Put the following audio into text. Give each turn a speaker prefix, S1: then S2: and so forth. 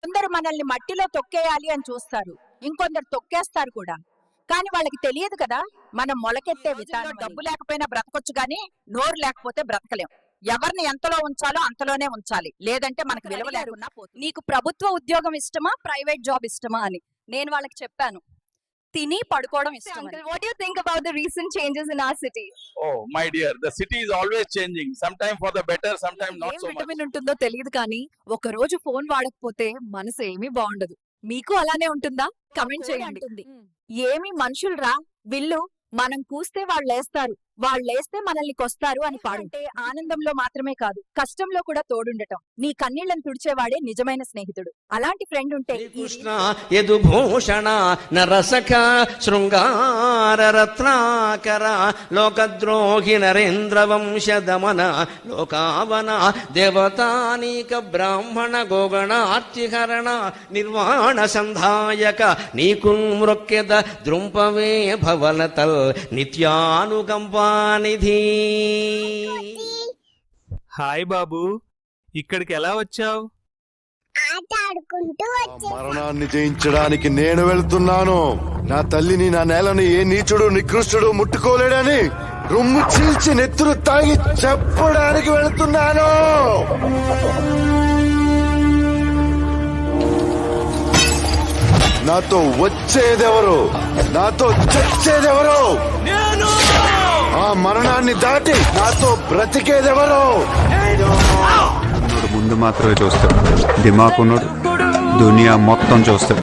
S1: కొందరు మనల్ని మట్టిలో తొక్కేయాలి అని చూస్తారు, ఇంకొందరు తొక్కేస్తారు కూడా. కానీ వాళ్ళకి తెలియదు కదా, మనం మొలకెత్తే విధానం. డబ్బు లేకపోయినా బ్రతకొచ్చు గానీ నోరు లేకపోతే బ్రతకలేం. ఎవరిని ఎంతలో ఉంచాలో అంతలోనే ఉంచాలి, లేదంటే మనకు విలువ లేకున్నా పోతుంది.
S2: నీకు ప్రభుత్వ ఉద్యోగం ఇష్టమా, ప్రైవేట్ జాబ్ ఇష్టమా అని నేను వాళ్ళకి చెప్పాను. తిని పడుకోవడం ఇష్టం. What do you think about the recent changes in our city?
S3: Oh my dear, the city is always changing, sometimes for the better, sometimes not so much.
S2: Vitamin ఉంటుందో తెలియదు కానీ ఒక రోజు ఫోన్ వాడకపోతే మనసు ఏమీ బాగుండదు. మీకు అలానే ఉంటుందా? కమెంట్ చేయండి. ఏమి మనుషులరా వీళ్ళు, మనం కూస్తే వాళ్ళు లేస్తారు, వాళ్ళు లేస్తే మనల్ని కొస్తారు అని పాడుంటే ఆనందంలో మాత్రమే కాదు కష్టంలో కూడా తోడుండటం. నీ కన్నీళ్లను తుడిచేవాడే నిజమైన స్నేహితుడు. అలాంటి ఫ్రెండ్ ఉంటే
S4: కృష్ణ యదుభూషణ నరసఖ శృంగార రత్నాకర లోకద్రోహి నరేంద్ర వంశ దమన లోకావన దేవతానీక బ్రాహ్మణ గోగణార్తిహరణ నిర్వాణ సంధాయక నీకు మృక్యద ద్రుంపవే భవనతల్ నిత్యానుకంపానిధి.
S5: హాయ్ బాబు, ఇక్కడికి ఎలా వచ్చావు?
S6: మరణాన్ని జయించడానికి నేను వెళ్తున్నాను. నా తల్లిని, నా నేలని ఏ నీచుడు నికృష్టుడు ముట్టుకోలేడని రొమ్ము చీల్చి నెత్తురు తాగి చెప్పడానికి వెళ్తున్నాను. నాతో వచ్చేదెవరు, నాతో చచ్చేదెవరు, ఆ మరణాన్ని దాటి నాతో బ్రతికేదెవరు?
S7: ముందు మాత్రమే చూస్తాడు, దిమాకున్నాడు దునియా మొత్తం చూస్తాడు.